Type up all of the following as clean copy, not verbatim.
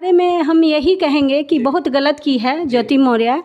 बारे में हम यही कहेंगे कि बहुत गलत की है ज्योति मौर्य।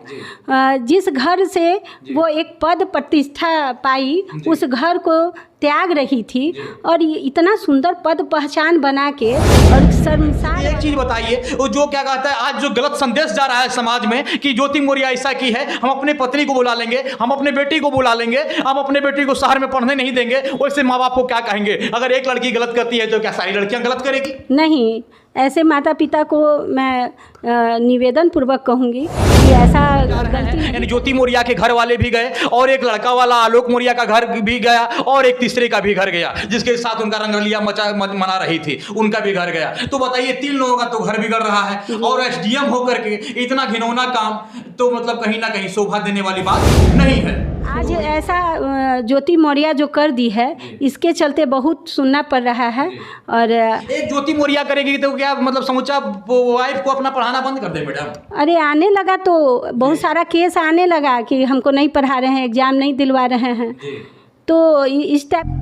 जिस घर से वो एक पद प्रतिष्ठा पाई उस घर को त्याग रही थी और ये इतना सुंदर पद पहचान बना के और शर्मसार। एक चीज बताइए, वो जो क्या कहता है आज जो गलत संदेश जा रहा है समाज में कि ज्योति मौर्य ऐसा की है, हम अपने पत्नी को बुला लेंगे, हम अपने बेटी को बुला लेंगे, हम अपने बेटी को शहर में पढ़ने नहीं देंगे, वैसे माँ बाप को क्या कहेंगे? अगर एक लड़की गलत करती है तो क्या सारी लड़कियां गलत करेगी? नहीं, ऐसे माता पिता को मैं निवेदन पूर्वक कहूँगी कि ऐसा गलती। यानी ज्योति मौर्य के घर वाले भी गए और एक लड़का वाला आलोक मौर्य का घर भी गया और एक तीसरे का भी घर गया जिसके साथ उनका रंगरलिया मना रही थी, उनका भी घर गया। तो बताइए, 3 लोगों का तो घर बिगड़ रहा है और एसडीएम होकर के इतना घिनौना काम, तो मतलब कहीं ना कहीं शोभा देने वाली बात नहीं है। आज ऐसा ज्योति मौर्य जो कर दी है इसके चलते बहुत सुनना पड़ रहा है। और एक ज्योति मौर्य करेगी तो क्या मतलब समूचा वाइफ को अपना पढ़ाना बंद कर दे मैडम? अरे आने लगा तो बहुत सारा केस आने लगा कि हमको नहीं पढ़ा रहे हैं, एग्जाम नहीं दिलवा रहे हैं, तो इस टाइप।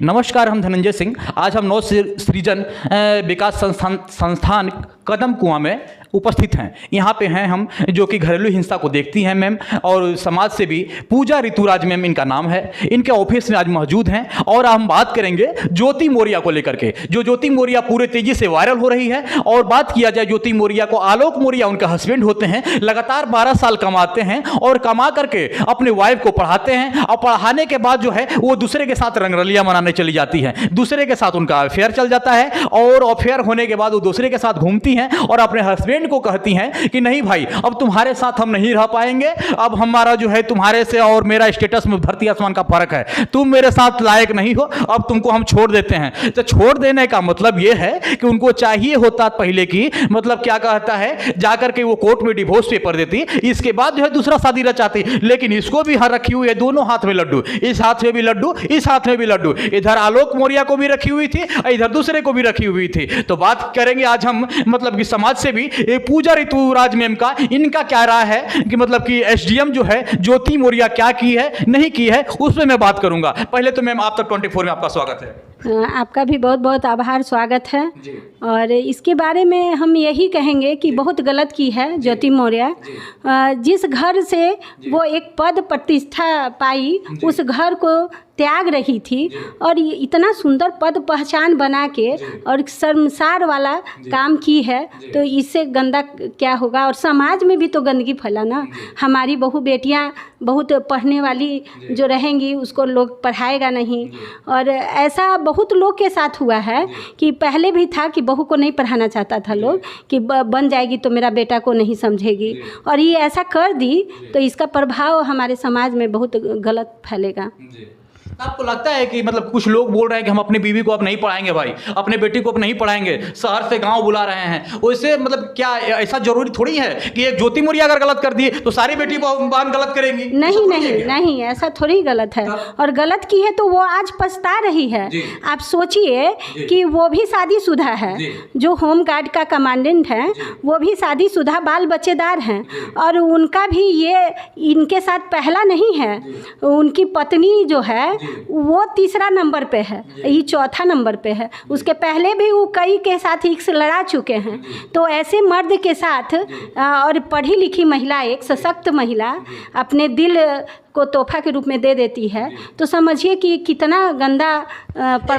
नमस्कार, हम धनंजय सिंह। आज हम नव सृजन विकास संस्थान कदम कुआं में उपस्थित हैं। यहाँ पे हैं हम जो कि घरेलू हिंसा को देखती हैं मैम, और समाज से भी पूजा ऋतुराज मैम इनका नाम है। इनके ऑफिस में आज मौजूद हैं और हम बात करेंगे ज्योति मौर्य को लेकर के, जो ज्योति मौर्य पूरे तेजी से वायरल हो रही है। और बात किया जाए ज्योति मौर्य को, आलोक मौर्य उनका हस्बैंड होते हैं, लगातार 12 साल कमाते हैं और कमा करके अपने वाइफ को पढ़ाते हैं और पढ़ाने के बाद जो है वो दूसरे के साथ रंगरलिया मनाने चली जाती है, दूसरे के साथ उनका अफेयर चल जाता है और अफेयर होने के बाद वो दूसरे के साथ घूमती हैं और अपने हस्बैंड को कहती हैं कि नहीं भाई, अब तुम्हारे साथ हम नहीं रह पाएंगे, अब हमारा जो है तुम्हारे से और मेरा स्टेटस में धरती आसमान का फर्क है, तुम मेरे साथ लायक नहीं हो, अब तुमको हम छोड़ देते हैं। तो छोड़ देने का मतलब यह है कि उनको चाहिए होता पहले की मतलब क्या कहता है, जाकर के वो कोर्ट में डिवोर्स पेपर देती, इसके बाद जो है दूसरा शादी रचाती। लेकिन इसको भी रखी हुई है दोनों हाथ में लड्डू, इस हाथ में भी लड्डू, इस हाथ में भी लड्डू, इधर आलोक मौर्य को भी रखी हुई थी, इधर दूसरे को भी रखी हुई थी। तो बात करेंगे आज हम मतलब कि समाज से भी पूजा ऋतुराज मैम का, इनका क्या राय है कि मतलब कि एसडीएम जो है ज्योति मौर्य क्या की है नहीं की है, उस पर मैं बात करूंगा। पहले तो मैम आप तक 24 में आपका स्वागत है। आपका भी बहुत बहुत आभार, स्वागत है। और इसके बारे में हम यही कहेंगे कि बहुत गलत की है ज्योति मौर्य। जिस घर से वो एक पद प्रतिष्ठा पाई उस घर को त्याग रही थी और ये इतना सुंदर पद पहचान बना के और शर्मसार वाला काम की है, तो इससे गंदा क्या होगा। और समाज में भी तो गंदगी फैला ना। हमारी बहू बेटियां बहुत पढ़ने वाली जो रहेंगी उसको लोग पढ़ाएगा नहीं। और ऐसा बहुत लोग के साथ हुआ है कि पहले भी था कि बहू को नहीं पढ़ाना चाहता था लोग कि बन जाएगी तो मेरा बेटा को नहीं समझेगी, और ये ऐसा कर दी तो इसका प्रभाव हमारे समाज में बहुत गलत फैलेगा। आपको लगता है कि मतलब कुछ लोग बोल रहे हैं कि हम अपनी बीवी को अब नहीं पढ़ाएंगे भाई, अपने बेटी को अब नहीं पढ़ाएंगे, शहर से गांव बुला रहे हैं, वैसे मतलब क्या ऐसा जरूरी थोड़ी है कि एक ज्योति मौर्य अगर गलत कर दी तो सारी बेटी बहन गलत करेंगी? नहीं नहीं नहीं, ऐसा थोड़ी गलत है। और गलत की है तो वो आज पछता रही है। आप सोचिए कि वो भी शादीशुदा है, जो होम गार्ड का कमांडेंट है वो भी शादीशुदा, बाल बच्चेदार हैं, और उनका भी ये इनके साथ पहला नहीं है। उनकी पत्नी जो है वो 3रा नंबर पे है, ये 4था नंबर पे है। उसके पहले भी वो कई के साथ हिक्स लड़ा चुके हैं। तो ऐसे मर्द के साथ और पढ़ी लिखी महिला, एक सशक्त महिला अपने दिल को तोहफा के रूप में दे देती है, तो समझिए कि कितना गंदा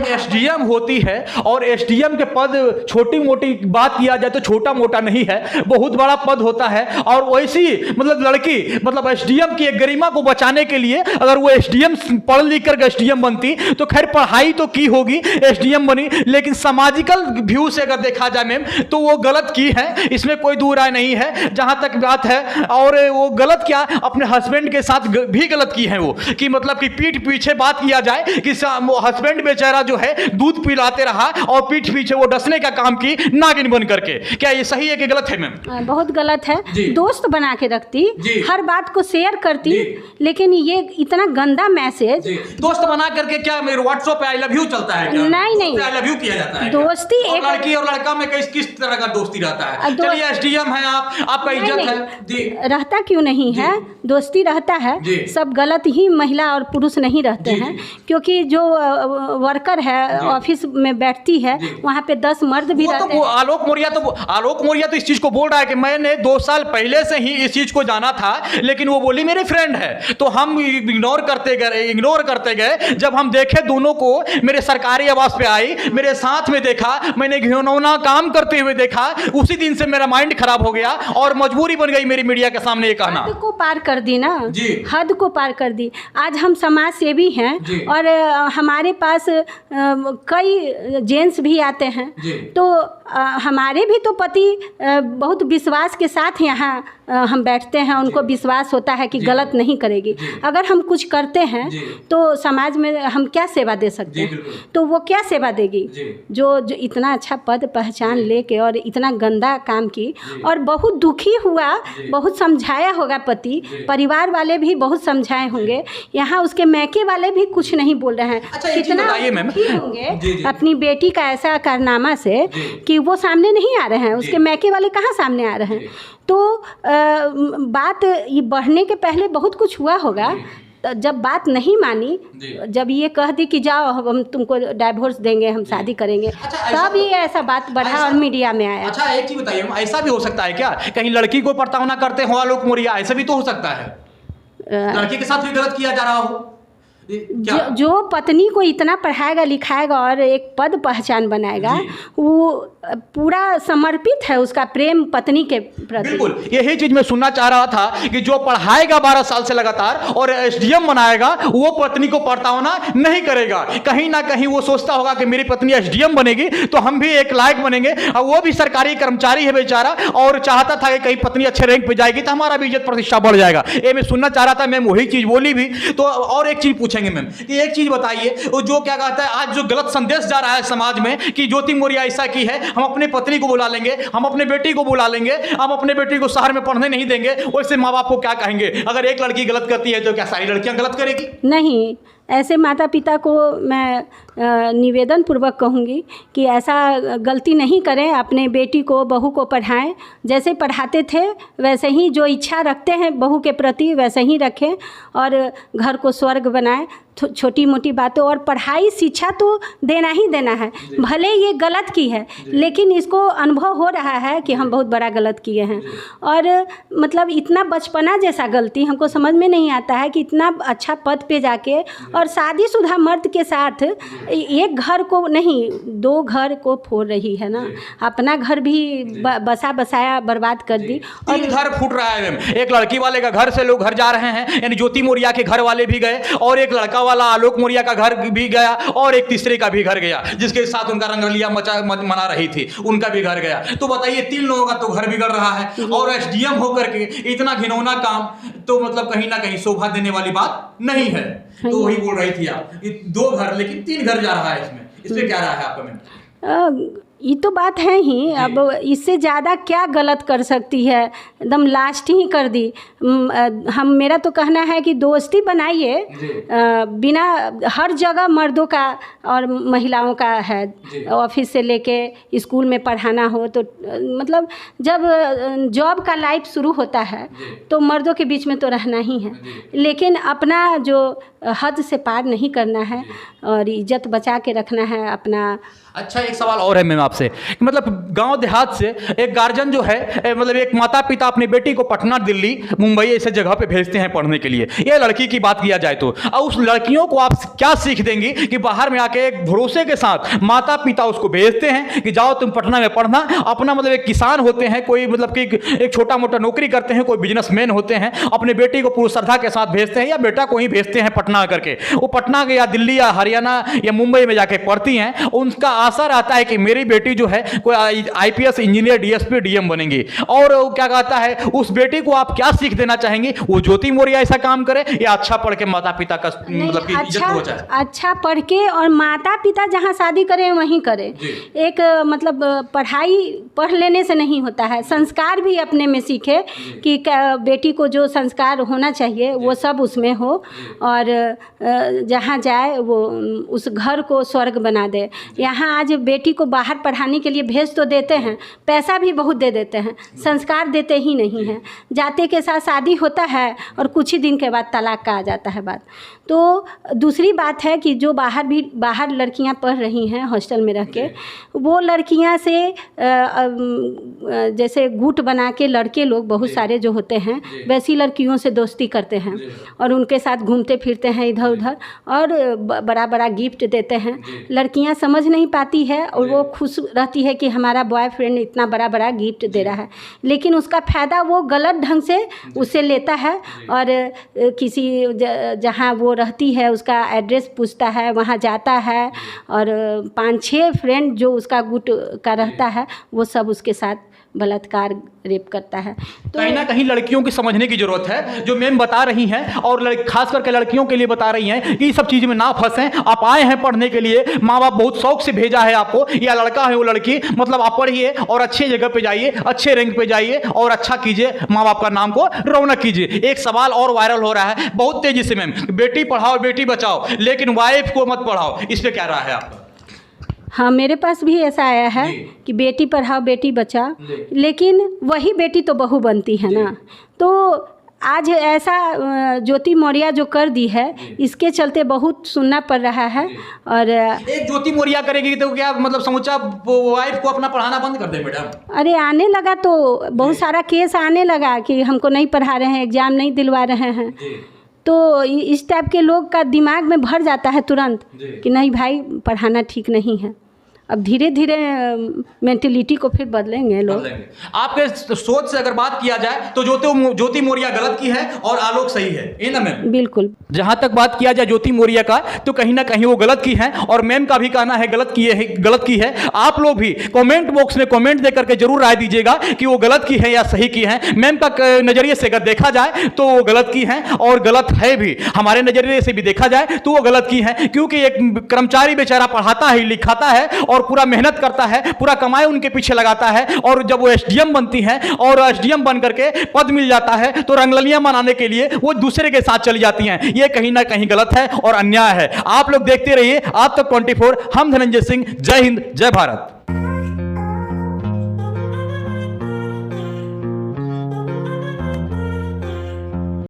एसडीएम होती है। और एसडीएम के पद छोटी मोटी बात किया जाए तो छोटा मोटा नहीं है, बहुत बड़ा पद होता है। और वैसी मतलब लड़की मतलब एसडीएम की एक गरिमा को बचाने के लिए अगर वो एसडीएम पढ़ लिख कर एसडीएम बनती तो खैर पढ़ाई तो की होगी, एसडीएम बनी, लेकिन सामाजिकल व्यू से अगर देखा जाए मैम तो वो गलत की है, इसमें कोई दूर राय नहीं है जहां तक बात है। और वो गलत क्या, अपने हस्बैंड के साथ भी गलत की है वो, कि मतलब कि पीठ पीछे बात किया जाए कि हस्बैंड बेचारा जो है दूध पिलाते रहा और पीठ पीछे वो डसने का काम की नागिन बन करके। क्या ये सही है कि गलत है मैम? बहुत गलत है। दोस्त बना के रखती, हर बात को शेयर करती, लेकिन ये इतना गंदा मैसेज दोस्त बना करके क्या मेरे व्हाट्सएप पे आई लव यू चलता है क्या? नहीं आई लव यू किया जाता है दोस्ती क्या? एक लड़की और लड़का में किस तरह का दोस्ती रहता है? चलिए एसडीएम है आप, आपका इज्जत है जी, रहता क्यों नहीं है, दोस्ती रहता है। सब गलत ही महिला और पुरुष नहीं रहते हैं, क्योंकि जो वर्कर है ऑफिस में बैठती है वहाँ पे 10 मर्द भी रहते हैं। आलोक मौर्य तो इस चीज को बोल रहा है कि मैंने 2 साल पहले से ही इस चीज को जाना था, लेकिन वो बोली मेरी फ्रेंड है, तो हम इग्नोर करते गए। जब हम देखे दोनों को, मेरे सरकारी आवास पे आई, मेरे साथ में देखा, मैंने घिनौना काम करते हुए देखा, उसी दिन से मेरा माइंड खराब हो गया और मजबूरी बन गई मेरी मीडिया के सामने ये कहना। हद को पार कर दी ना, हद को पार कर दी। आज हम समाज सेवी हैं और हमारे पास कई जेंट्स भी आते हैं, तो हमारे भी तो पति बहुत विश्वास के साथ यहाँ हम बैठते हैं, उनको विश्वास होता है कि गलत नहीं करेगी। अगर हम कुछ करते हैं तो समाज में हम क्या सेवा दे सकते हैं, तो वो क्या सेवा देगी जो इतना अच्छा पद पहचान लेके और इतना गंदा काम की, और बहुत दुखी हुआ, बहुत समझाया होगा पति, परिवार वाले भी बहुत समझाए होंगे, यहाँ उसके मैके वाले भी कुछ नहीं बोल रहे हैं। अच्छा, कितना दुखी होंगे अपनी बेटी का ऐसा कारनामा से कि वो सामने नहीं आ रहे हैं, उसके मैके वाले कहाँ सामने आ रहे हैं। तो बात ये बढ़ने के पहले बहुत कुछ हुआ होगा, तो जब बात नहीं मानी, जब ये कह दी कि जाओ हम तुमको डाइवोर्स देंगे, हम शादी करेंगे, तब ये ऐसा बात बढ़ा और मीडिया में आया। अच्छा, एक चीज बताइए, ऐसा भी हो सकता है क्या कहीं लड़की को प्रताड़ना करते हो आलोक मौर्य? ऐसा भी तो हो सकता है, लड़की के साथ भी गलत किया जा रहा हो। जो पत्नी को इतना पढ़ाएगा लिखाएगा और एक पद पहचान बनाएगा, वो पूरा समर्पित है, उसका प्रेम पत्नी के प्रति। बिल्कुल, यही चीज मैं सुनना चाह रहा था कि जो पढ़ाएगा 12 साल से लगातार और एसडीएम बनाएगा, वो पत्नी को प्रताड़ना नहीं करेगा। कहीं ना कहीं वो सोचता होगा कि मेरी पत्नी एसडीएम बनेगी तो हम भी एक लायक बनेंगे, और वो भी सरकारी कर्मचारी है बेचारा, और चाहता था कि कहीं पत्नी अच्छे रैंक पे जाएगी तो हमारा भी इज्जत प्रतिष्ठा बढ़ जाएगा। ये मैं सुनना चाह रहा था, मैम वही चीज बोली भी। तो और एक चीज पूछेंगे मैम कि एक चीज बताइए, जो क्या कहता है आज जो गलत संदेश जा रहा है समाज में कि ज्योति मौर्य ऐसा की है, हम अपने पत्नी को बुला लेंगे, हम अपने बेटी को बुला लेंगे, हम अपने बेटी को शहर में पढ़ने नहीं देंगे, वैसे माँ बाप को क्या कहेंगे? अगर एक लड़की गलत करती है तो क्या सारी लड़कियां गलत करेगी? नहीं, ऐसे माता पिता को मैं निवेदन पूर्वक कहूँगी कि ऐसा गलती नहीं करें, अपने बेटी को बहू को पढ़ाएं, जैसे पढ़ाते थे वैसे ही, जो इच्छा रखते हैं बहू के प्रति वैसे ही रखें, और घर को स्वर्ग बनाएं। छोटी मोटी बातों और पढ़ाई शिक्षा तो देना ही देना है, भले ये गलत की है, लेकिन इसको अनुभव हो रहा है कि हम बहुत बड़ा गलत किए हैं। और मतलब इतना बचपना जैसा गलती हमको समझ में नहीं आता है कि इतना अच्छा पद पे जाके और शादीशुदा मर्द के साथ एक घर को नहीं 2 घर को फोड़ रही है ना, अपना घर भी बसा बसाया बर्बाद कर दी। और 3 घर फूट रहा है मैम, एक लड़की वाले का घर से लोग घर जा रहे हैं, यानी ज्योति मौर्य के घर वाले भी गए, और एक लड़का वाला आलोक मौर्य का घर भी गया, और एक तीसरे का भी घर गया जिसके साथ उनका रंगरलिया मना रही थी, उनका भी घर गया। तो बताइए 3 लोगों का तो घर बिगड़ रहा है, और एसडीएम होकर के इतना घिनौना काम, तो मतलब कहीं ना कहीं शोभा देने वाली बात नहीं है। तो वही बोल रही थी आप, 2 घर लेकिन 3 घर जा रहा है, इसमें क्या रहा है आपका मैम? ये तो बात है ही, अब इससे ज़्यादा क्या गलत कर सकती है, एकदम लास्ट ही कर दी। मेरा तो कहना है कि दोस्ती बनाइए, बिना हर जगह मर्दों का और महिलाओं का है, ऑफिस से लेके स्कूल में पढ़ाना हो तो मतलब जब जॉब का लाइफ शुरू होता है तो मर्दों के बीच में तो रहना ही है, लेकिन अपना जो हद से पार नहीं करना है और इज्जत बचा के रखना है अपना। अच्छा, एक सवाल और है मैम आपसे, मतलब गांव देहात से एक गार्जियन जो है, मतलब एक माता पिता अपनी बेटी को पटना, दिल्ली, मुंबई ऐसे जगह पे भेजते हैं पढ़ने के लिए, ये लड़की की बात किया जाए तो, और उस लड़कियों को आप क्या सीख देंगी कि बाहर में आके एक भरोसे के साथ माता पिता उसको भेजते हैं कि जाओ तुम पटना में पढ़ना, अपना मतलब एक किसान होते हैं, कोई मतलब कि एक छोटा मोटा नौकरी करते हैं, कोई बिजनेसमैन होते हैं, अपने बेटी को पूरी श्रद्धा के साथ भेजते हैं या बेटा को ही भेजते हैं पटना करके, वो पटना के या दिल्ली या हरियाणा या मुंबई में जाके पढ़ती हैं, उनका आशा रहता है कि मेरी बेटी जो है कोई आईपीएस इंजीनियर, डीएसपी, डीएम बनेंगी। और क्या कहता है, उस बेटी को आप क्या सीख देना चाहेंगे? वो ज्योति मौर्य ऐसा काम करे या अच्छा पढ़ के माता पिता का मतलब की इज्जत हो जाए? अच्छा पढ़ के और माता पिता जहाँ शादी करें वहीं करें। एक मतलब पढ़ाई पढ़ लेने से नहीं होता है, संस्कार भी अपने में सीखे कि बेटी को जो संस्कार होना चाहिए वो सब उसमें हो, और जहाँ जाए वो उस घर को स्वर्ग बना दे। यहाँ आज बेटी को बाहर पढ़ाने के लिए भेज तो देते हैं, पैसा भी बहुत दे देते हैं, संस्कार देते ही नहीं हैं। जाते के साथ शादी होता है और कुछ ही दिन के बाद तलाक का आ जाता है बात। तो दूसरी बात है कि जो बाहर लड़कियां पढ़ रही हैं हॉस्टल में रह के, वो लड़कियां से जैसे गुट बना के लड़के लोग बहुत सारे जो होते हैं वैसी लड़कियों से दोस्ती करते हैं और उनके साथ घूमते फिरते हैं इधर उधर और बड़ा बड़ा गिफ्ट देते हैं। लड़कियां समझ नहीं पाती है और वो खुश रहती है कि हमारा बॉयफ्रेंड इतना बड़ा बड़ा गिफ्ट दे रहा है, लेकिन उसका फ़ायदा वो गलत ढंग से उसे लेता है और किसी जहाँ वो रहती है उसका एड्रेस पूछता है, वहाँ जाता है और 5-6 फ्रेंड जो उसका गुट का रहता है वो सब उसके साथ बलात्कार रेप करता है। तो कहीं ना कहीं लड़कियों की समझने की जरूरत है, जो मैम बता रही हैं और खास करके लड़कियों के लिए बता रही हैं कि सब चीज़ में ना फंसें। आप आए हैं पढ़ने के लिए, माँ बाप बहुत शौक से भेजा है आपको, या लड़का है वो लड़की, मतलब आप पढ़िए और अच्छे जगह पे जाइए, अच्छे रैंक पे जाइए और अच्छा कीजिए, माँ बाप का नाम को रौनक कीजिए। एक सवाल और वायरल हो रहा है बहुत तेजी से मैम, बेटी पढ़ाओ बेटी बचाओ लेकिन वाइफ को मत पढ़ाओ, इस पर क्या राय है आपका? हाँ, मेरे पास भी ऐसा आया है कि बेटी पढ़ाओ बेटी बचाओ, लेकिन वही बेटी तो बहू बनती है ना। तो आज ऐसा ज्योति मौर्य जो कर दी है, इसके चलते बहुत सुनना पड़ रहा है। और एक ज्योति मौर्य करेगी तो क्या मतलब समूचा वाइफ को अपना पढ़ाना बंद कर दे मैडम? अरे आने लगा तो बहुत सारा केस आने लगा कि हमको नहीं पढ़ा रहे हैं, एग्ज़ाम नहीं दिलवा रहे हैं। तो इस टाइप के लोग का दिमाग में भर जाता है तुरंत कि नहीं भाई पढ़ाना ठीक नहीं है। अब धीरे धीरे मेंटेलिटी को फिर बदलेंगे लोग। आपके सोच से अगर बात किया जाए तो ज्योति मौर्य गलत की है और आलोक सही है, ये ना मैम? बिल्कुल। जहां तक बात किया जाए ज्योति मौर्य का तो कहीं ना कहीं वो गलत की है और मैम का भी कहना है गलत की है। आप लोग भी कमेंट बॉक्स में कमेंट दे करके जरूर राय दीजिएगा कि वो गलत की है या सही की है। मैम का नजरिए से अगर देखा जाए तो वो गलत की है और गलत है भी, हमारे नजरिए से भी देखा जाए तो वो गलत की है, क्योंकि एक कर्मचारी बेचारा पढ़ाता है, लिखाता है और पूरा मेहनत करता है, पूरा कमाई उनके पीछे लगाता है और जब वो एसडीएम बनती है और एसडीएम बन करके पद मिल जाता है तो रंगललियां मनाने के लिए वो दूसरे के साथ चली जाती हैं। ये कहीं ना कहीं गलत है और अन्याय है। आप लोग देखते रहिए आप तक 24। हम धनंजय सिंह, जय हिंद जय भारत।